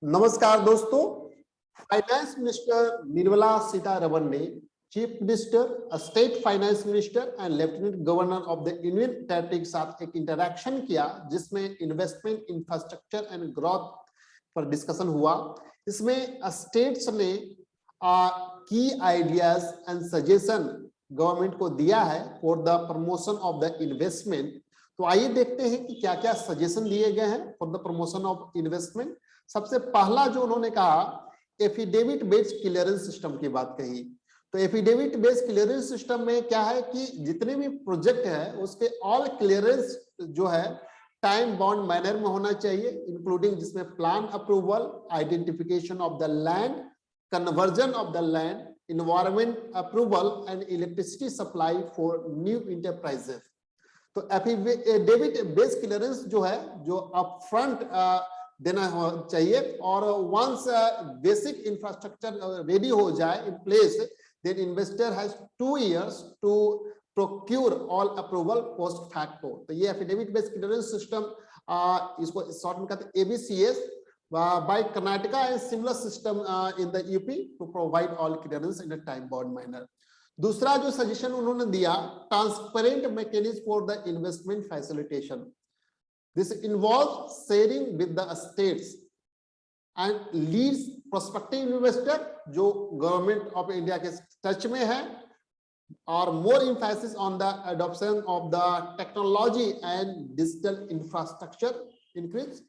नमस्कार दोस्तों, finance minister Nirmala Sitharaman ने chief minister, state finance minister and lieutenant governor of the union territory के साथ एक इंटरैक्शन किया जिसमें इन्वेस्टमेंट, इंफ्रास्ट्रक्चर एंड ग्रोथ पर डिस्कशन हुआ। इसमें स्टेट्स ने की आइडियाज एंड सजेशन गवर्नमेंट को दिया है for the promotion of the investment. तो आइए देखते हैं कि क्या क्या सजेशन दिए गए हैं for the promotion of investment. सबसे पहला जो उन्होंने कहा, एफिडेविट बेस्ड क्लियरेंस सिस्टम की बात कही। तो एफिडेविट बेस्ड क्लियरेंस सिस्टम में क्या है कि जितने भी प्रोजेक्ट है उसके ऑल क्लियरेंस जो है टाइम बाउंड मैनर में होना चाहिए, इंक्लूडिंग जिसमें plan approval, identification of the land, conversion of the land, environment approval and electricity supply for new enterprises. तो एफिडेविट बेस्ड क्लियरेंस जो है जो अपफ्रंट देना चाहिए, और वंस बेसिक इंफ्रास्ट्रक्चर रेडी हो जाए in place, then investor has 2 years to procure all approval post facto. तो ये एफिडेविट बेस्ड क्लियरेंस सिस्टम, इसको शॉर्ट में कहते हैं एबीसीएस, by Karnataka and similar system in the UP to provide all clearance in a time bound manner. दूसरा जो suggestion उन्होंने दिया, transparent mechanism for the investment facilitation. This involves sharing with the states and leads prospective investor जो government of India के touch में है, और more emphasis on the adoption of the technology and digital infrastructure increase।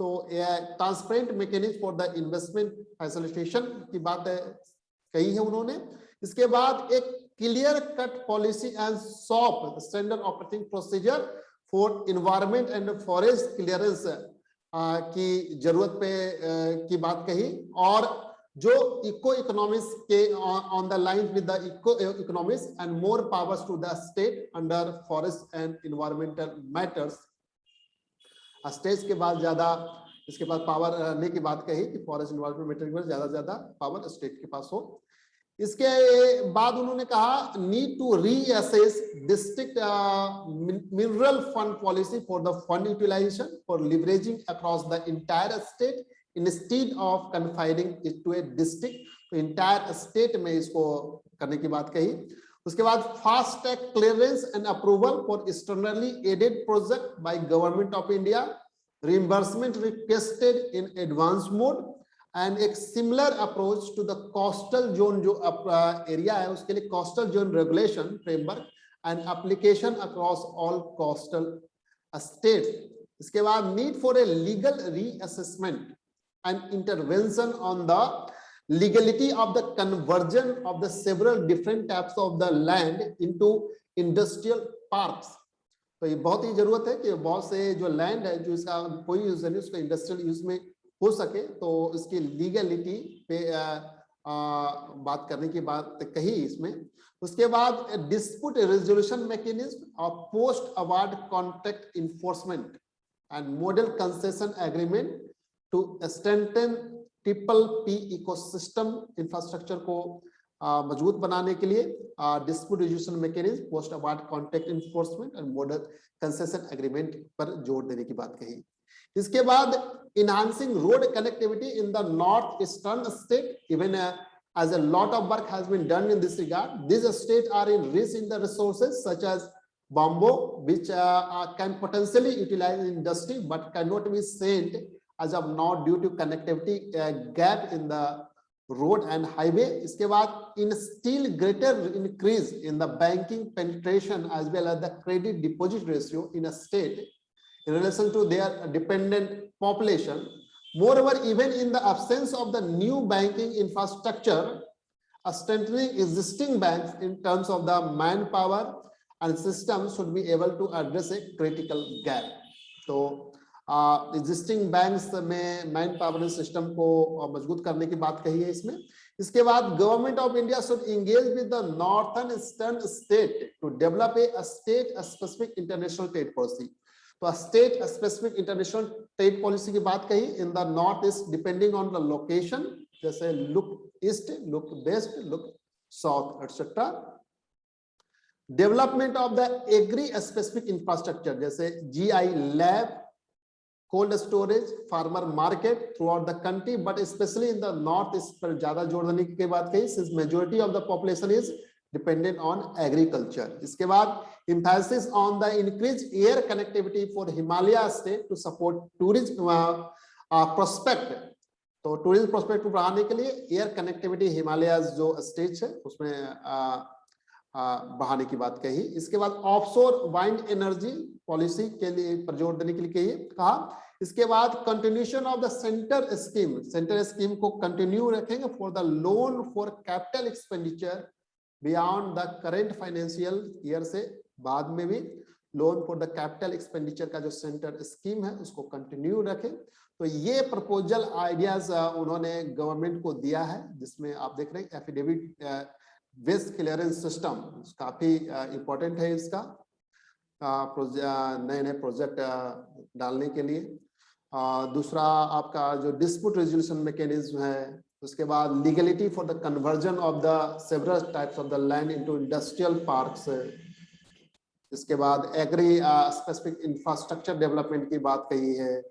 तो transparent mechanism for the investment facilitation की बात कही है उन्होंने। इसके बाद एक clear cut policy and soft standard operating procedure for environment and forest clearance की जरूरत पे की बात कही, और जो इको इकोनॉमिक्स के on the line with the eco economics and more powers to the state under forest and environmental matters. States के बाद ज्यादा इसके पास पावर रहने की बात कही कि फॉरेस्ट इन्वायरमेंट मैटर के ज्यादा पावर स्टेट के पास हो। इसके बाद उन्होंने कहा, need to reassess district mineral fund policy for the fund utilization for leveraging across the entire state instead of confining it to a district. तो इंटायर स्टेट में इसको करने की बात कही। उसके बाद fast track clearance and approval for externally aided project by government of India, reimbursement requested in advance mode, and एक similar approach to the coastal zone जो एरिया है उसके लिए coastal zone regulation framework and application across all coastal states. इसके बाद need for a legal reassessment and intervention on the legality of the conversion of the several different types of the land into industrial parks। तो ये बहुत ही जरूरत है कि बहुत से जो लैंड है जो इसका कोई यूज नहीं उसका इंडस्ट्रियल यूज में हो सके, तो इसकी लीगलिटी पे बात करने की बात कही इसमें। उसके बाद डिस्प्यूट रेजोल्यूशन मैकेनिज्म और post award contract enforcement and model concession agreement to strengthen triple P ecosystem infrastructure को मजबूत बनाने के लिए dispute resolution mechanism, post award contract enforcement and model concession agreement पर जोर देने की बात कही। इसके बाद enhancing road connectivity in the northeastern state, even as a lot of work has been done in this regard. These states are in rich in the resources such as bamboo, which can potentially utilize in industry but cannot be sent as of now due to connectivity gap in the road and highway. इसके बाद instill greater increase in the banking penetration as well as the credit deposit ratio in a state in relation to their dependent population. Moreover, even in the absence of the new banking infrastructure, strengthening existing banks in terms of the manpower and system should be able to address a critical gap. तो existing banks में man power system को मजबूत करने की बात कही है इसमें। इसके बाद government of India should engage with the northern eastern state to develop a state specific international trade policy. तो state specific international trade policy की बात कही in the north east depending on the location, जैसे look east, look west, look south etcetera. Development of the agri specific infrastructure जैसे GI lab, cold storage, farmer market throughout the country, but specially in the north इस पर ज्यादा जोर देने की बात कही, since majority of the population is dependent on agriculture. इसके बाद emphasis on the increased air connectivity for Himalaya state to support tourism prospect। तो टूरिज्म प्रोस्पेक्ट को बढ़ाने के लिए एयर कनेक्टिविटी हिमालय जो स्टेट है उसमें बढ़ाने की बात कही। इसके बाद ऑफशोर वाइंड एनर्जी पॉलिसी के लिए पर जोर देने के लिए कहा। इसके बाद continuation of the centre scheme को कंटिन्यू रखेंगे for the loan for capital expenditure beyond the current financial year, से बाद में भी loan for the capital expenditure का जो सेंटर स्कीम है उसको कंटिन्यू रखें। तो ये प्रपोजल आइडियाज उन्होंने गवर्नमेंट को दिया है, जिसमें आप देख रहे हैं एफिडेविट वेस्ट क्लियरेंस सिस्टम काफी इंपॉर्टेंट है इसका नए नए प्रोजेक्ट डालने के लिए। दूसरा आपका जो डिस्प्यूट रेजोल्यूशन मैकेनिज्म है, उसके बाद legality for the conversion of the several types of the land into industrial parks. इसके बाद एग्री स्पेसिफिक इंफ्रास्ट्रक्चर डेवलपमेंट की बात कही है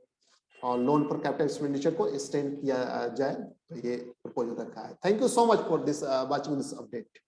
और लोन फॉर कैपिटल एक्सपेंडिचर को एक्सटेंड किया जाए, तो ये प्रपोजल रखा है। Thank you so much for this watching this update.